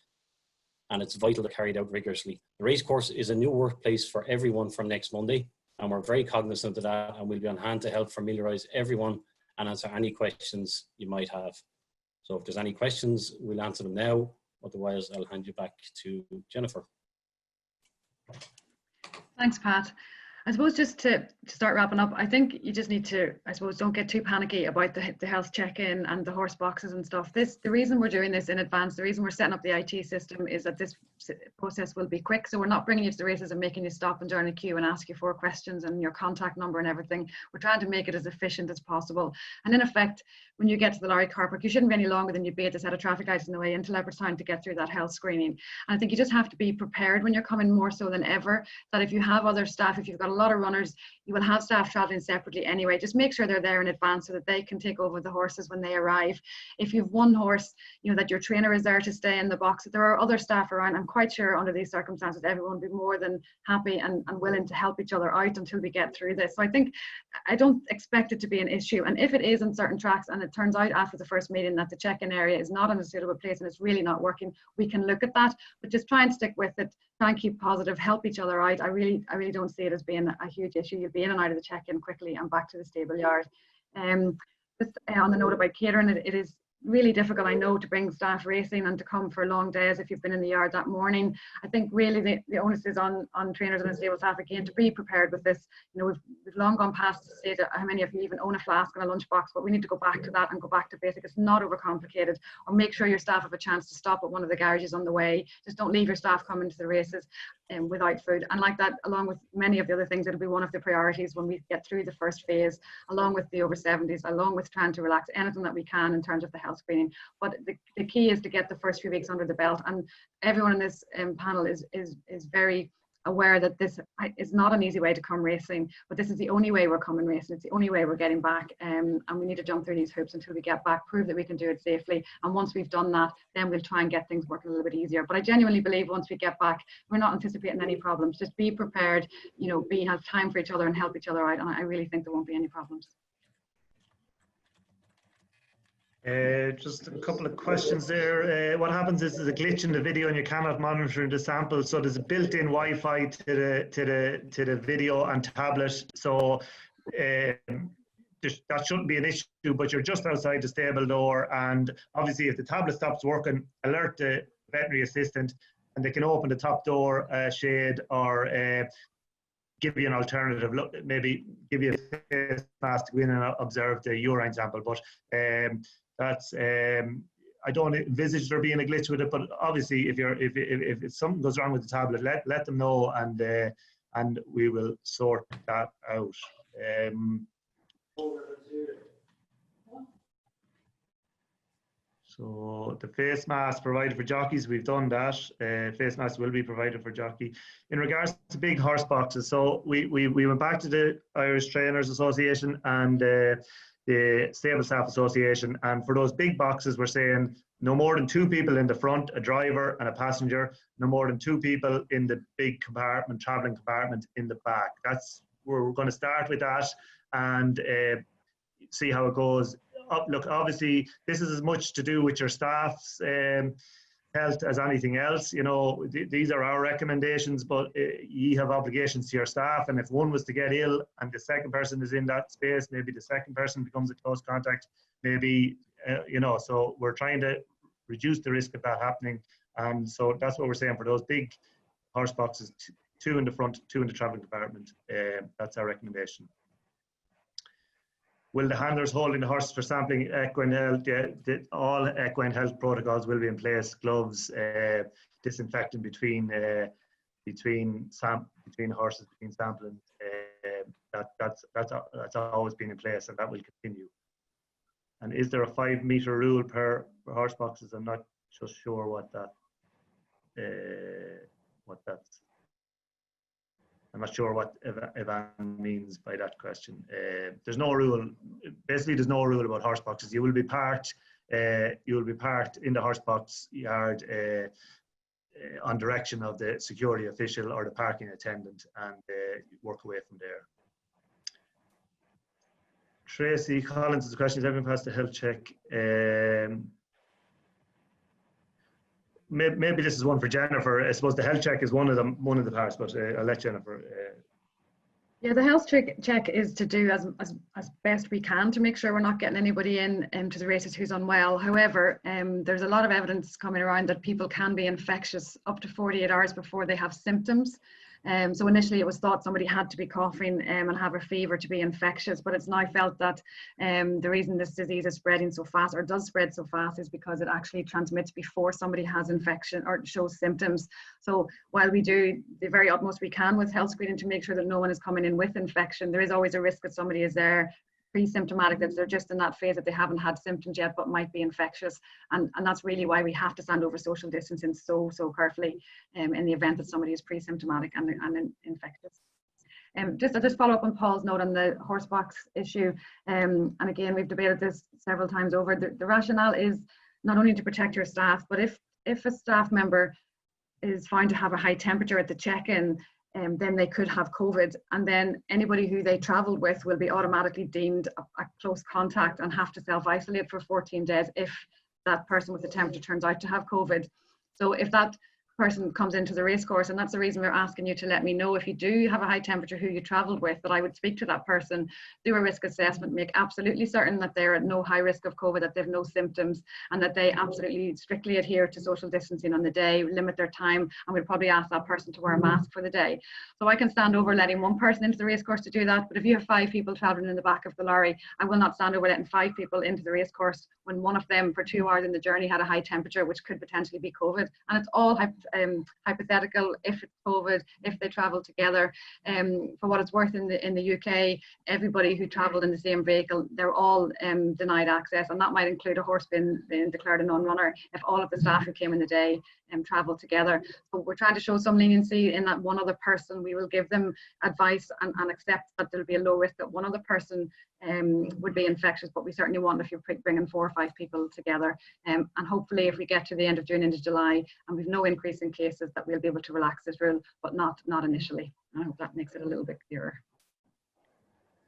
and it's vital to carry it out rigorously. The racecourse is a new workplace for everyone from next Monday, and we're very cognizant of that, and we'll be on hand to help familiarise everyone and answer any questions you might have. So if there's any questions, we'll answer them now. Otherwise, I'll hand you back to Jennifer. Thanks, Pat. I suppose just to start wrapping up, I think you just need to, I suppose, don't get too panicky about the health check-in and the horse boxes and stuff. The reason we're doing this in advance, the reason we're setting up the IT system is that this process will be quick. So we're not bringing you to the races and making you stop and join a queue and ask you for questions and your contact number and everything. We're trying to make it as efficient as possible. And in effect, when you get to the lorry car park, you shouldn't be any longer than you'd be at the set of traffic lights in the way until every time to get through that health screening. And I think you just have to be prepared when you're coming, more so than ever, that if you have other staff, if you've got got a lot of runners, you will have staff traveling separately anyway. Just make sure they're there in advance so that they can take over the horses when they arrive. If you've one horse, you know, that your trainer is there to stay in the box, if there are other staff around, I'm quite sure under these circumstances everyone will be more than happy and willing to help each other out until we get through this. So I don't expect it to be an issue, and if it is in certain tracks and it turns out after the first meeting that the check-in area is not in a suitable place and it's really not working, we can look at that, but just try and stick with it, try and keep positive, help each other out. I really don't see it as being a huge issue. You'll be in and out of the check-in quickly and back to the stable yard. Just on the note about catering, it is really difficult, I know, to bring staff racing and to come for long days if you've been in the yard that morning. I think really the onus is on trainers and the stable staff again to be prepared with this. You know, we've long gone past the stage of how many of you even own a flask and a lunchbox, but we need to go back to that and go back to basic. It's not overcomplicated. Or make sure your staff have a chance to stop at one of the garages on the way. Just don't leave your staff coming to the races without food. And like that, along with many of the other things, it'll be one of the priorities when we get through the first phase, along with the over 70s, along with trying to relax anything that we can in terms of the health screening. But the key is to get the first few weeks under the belt, and everyone in this panel is very aware that this is not an easy way to come racing, but this is the only way we're coming racing. It's the only way we're getting back, and we need to jump through these hoops until we get back, prove that we can do it safely, and once we've done that, then we'll try and get things working a little bit easier. But I genuinely believe once we get back, we're not anticipating any problems. Just be prepared, you know, have time for each other and help each other out, and I really think there won't be any problems. Just a couple of questions there. What happens is there's a glitch in the video and you cannot monitor the sample. So there's a built-in Wi-Fi to the video and tablet. So that shouldn't be an issue, but you're just outside the stable door. And obviously if the tablet stops working, alert the veterinary assistant and they can open the top door shade or give you an alternative, look, maybe give you a face mask to go in and observe the urine sample. But that's I don't envisage there being a glitch with it, but obviously if something goes wrong with the tablet, let them know, and we will sort that out. So the face mask provided for jockeys, we've done that. Face masks will be provided for jockey. In regards to big horse boxes, so we went back to the Irish Trainers Association and the Stable Staff Association, and for those big boxes we're saying no more than 2 people in the front, a driver and a passenger, no more than 2 people in the big compartment, travelling compartment in the back. That's where we're going to start with that and see how it goes. Look, obviously this is as much to do with your staff's health as anything else. You know, these are our recommendations, but you have obligations to your staff, and if one was to get ill and the second person is in that space, maybe the second person becomes a close contact, maybe you know, so we're trying to reduce the risk of that happening. And so that's what we're saying for those big horse boxes, 2 in the front, 2 in the travelling compartment. That's our recommendation. Will the handlers holding the horses for sampling equine health? Yeah, all equine health protocols will be in place. Gloves, disinfectant between horses, between sampling. That's always been in place, and that will continue. And is there a 5-meter rule per horse boxes? I'm not just sure what that's. I'm not sure what Evan means by that question. There's no rule. Basically, there's no rule about horse boxes. You will be parked. You will be parked in the horse box yard on direction of the security official or the parking attendant, and work away from there. Tracy Collins' question is: everyone passed the health check? Maybe this is one for Jennifer. I suppose the health check is one of the parts, but I'll let Jennifer. Yeah, the health check is to do as best we can to make sure we're not getting anybody in to the races who's unwell. However, there's a lot of evidence coming around that people can be infectious up to 48 hours before they have symptoms. So initially it was thought somebody had to be coughing and have a fever to be infectious, but it's now felt that the reason this disease is spreading so fast, or does spread so fast, is because it actually transmits before somebody has infection or shows symptoms. So while we do the very utmost we can with health screening to make sure that no one is coming in with infection, there is always a risk that somebody is there pre-symptomatic, that they're just in that phase that they haven't had symptoms yet but might be infectious, and that's really why we have to stand over social distancing so carefully in the event that somebody is pre-symptomatic and infectious. I'll just follow up on Paul's note on the horse box issue. And again, we've debated this several times over. The rationale is not only to protect your staff, but if a staff member is found to have a high temperature at the check-in, then they could have COVID, and then anybody who they travelled with will be automatically deemed a close contact and have to self-isolate for 14 days if that person with the temperature turns out to have COVID. So if that person comes into the racecourse, and that's the reason we're asking you to let me know if you do have a high temperature who you travelled with, that I would speak to that person, do a risk assessment, make absolutely certain that they're at no high risk of COVID, that they have no symptoms, and that they absolutely strictly adhere to social distancing on the day, limit their time, and we'd probably ask that person to wear a mask for the day. So I can stand over letting one person into the racecourse to do that, but if you have 5 people travelling in the back of the lorry, I will not stand over letting 5 people into the racecourse when one of them for 2 hours in the journey had a high temperature, which could potentially be COVID. And it's all hypothetical, if it's COVID, if they travel together. For what it's worth, in the UK, everybody who travelled in the same vehicle, they're all denied access, and that might include a horse being declared a non-runner if all of the staff who came in the day travelled together. So we're trying to show some leniency in that one other person, we will give them advice and accept that there'll be a low risk that one other person would be infectious, but we certainly want if you're bringing 4 or 5 people together. And hopefully if we get to the end of June into July and we've no increase in cases, that we'll be able to relax this rule, but not initially. I hope that makes it a little bit clearer.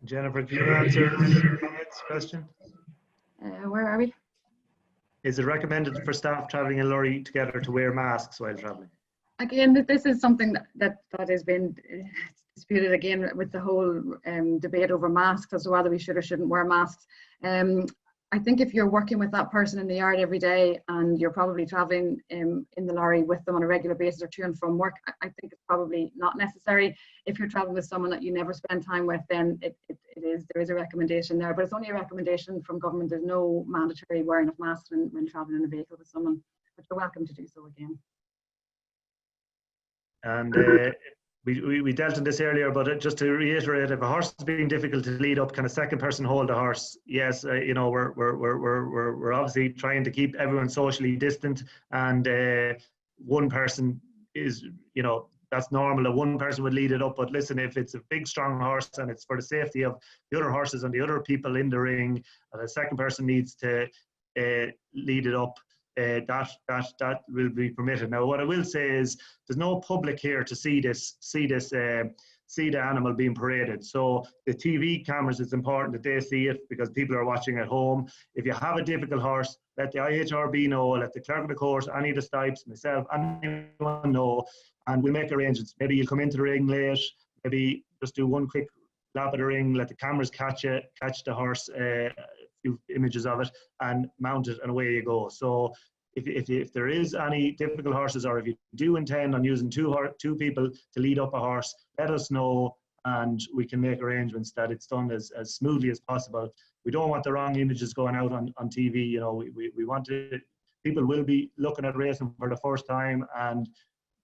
Jennifer, do you answer Ahmed's question? Where are we? Is it recommended for staff travelling in a lorry together to wear masks while travelling? Again, this is something that has been disputed again with the whole debate over masks as to whether we should or shouldn't wear masks. I think if you're working with that person in the yard every day and you're probably traveling in the lorry with them on a regular basis or to and from work, I think it's probably not necessary. If you're traveling with someone that you never spend time with, then there is a recommendation there, but it's only a recommendation from government. There's no mandatory wearing of masks when traveling in a vehicle with someone, but you're welcome to do so again. And we dealt in this earlier, but just to reiterate, if a horse is being difficult to lead up, can a second person hold the horse? Yes, you know, we're obviously trying to keep everyone socially distant, and one person is, you know, that's normal that one person would lead it up. But listen, if it's a big strong horse and it's for the safety of the other horses and the other people in the ring, and a second person needs to lead it up, that will be permitted. Now, what I will say is there's no public here to see the animal being paraded. So the TV cameras, it's important that they see it because people are watching at home. If you have a difficult horse, let the IHRB know, let the clerk of the course, any of the stipes, myself, anyone know, and we'll make arrangements. Maybe you'll come into the ring late, maybe just do one quick lap of the ring, let the cameras catch the horse, few images of it, and mount it, and away you go. So if there is any difficult horses, or if you do intend on using two people to lead up a horse, let us know and we can make arrangements that it's done as smoothly as possible. We don't want the wrong images going out on TV. You know, we want to, people will be looking at racing for the first time and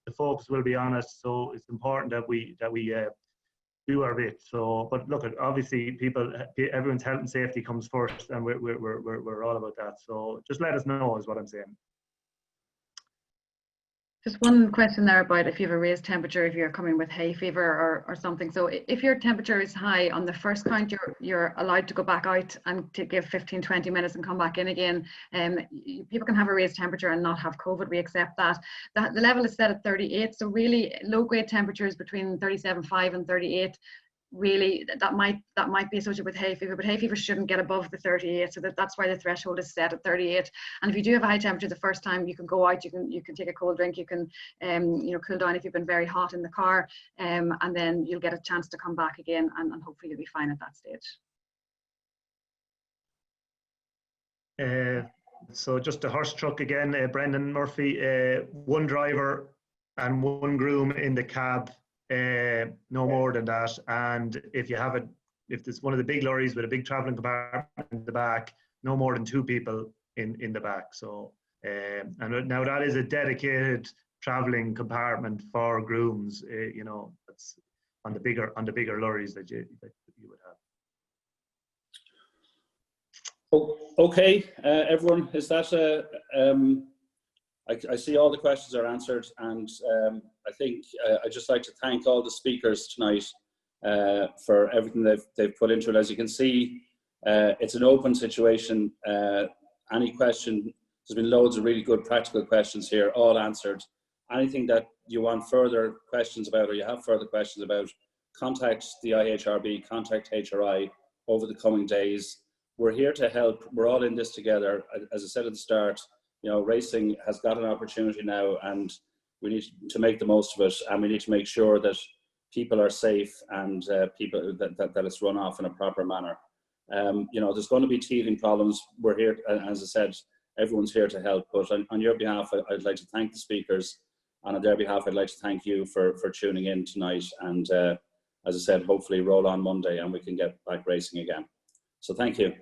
the focus will be on us, so it's important that we do our bit. So, but look, obviously, everyone's health and safety comes first, and we're all about that. So, just let us know, is what I'm saying. Just one question there about if you have a raised temperature, if you're coming with hay fever or something. So if your temperature is high on the first count, you're allowed to go back out and to give 15-20 minutes and come back in again. People can have a raised temperature and not have COVID. We accept that. The level is set at 38. So really low grade temperatures between 37.5 and 38. Really, that might be associated with hay fever, but hay fever shouldn't get above the 38, so that's why the threshold is set at 38. And if you do have a high temperature the first time, you can go out, you can take a cold drink, you can you know, cool down if you've been very hot in the car, and then you'll get a chance to come back again, and hopefully you'll be fine at that stage. So just the horse truck again, Brendan Murphy, one driver and one groom in the cab. No more than that. And if it's one of the big lorries with a big traveling compartment in the back, no more than 2 people in the back. So and now that is a dedicated traveling compartment for grooms. You know, that's on the bigger lorries that you would have. Okay, everyone, is that I see all the questions are answered, and I think I'd just like to thank all the speakers tonight for everything they've put into it. As you can see, it's an open situation. Any question, there's been loads of really good practical questions here, all answered. Anything that you want further questions about, or you have further questions about, contact the IHRB, contact HRI over the coming days. We're here to help. We're all in this together. As I said at the start, you know, racing has got an opportunity now, and we need to make the most of it, and we need to make sure that people are safe and people that it's run off in a proper manner. You know, there's going to be teething problems. We're here, as I said, everyone's here to help. But on your behalf, I'd like to thank the speakers, and on their behalf, I'd like to thank you for tuning in tonight. And as I said, hopefully roll on Monday and we can get back racing again. So thank you.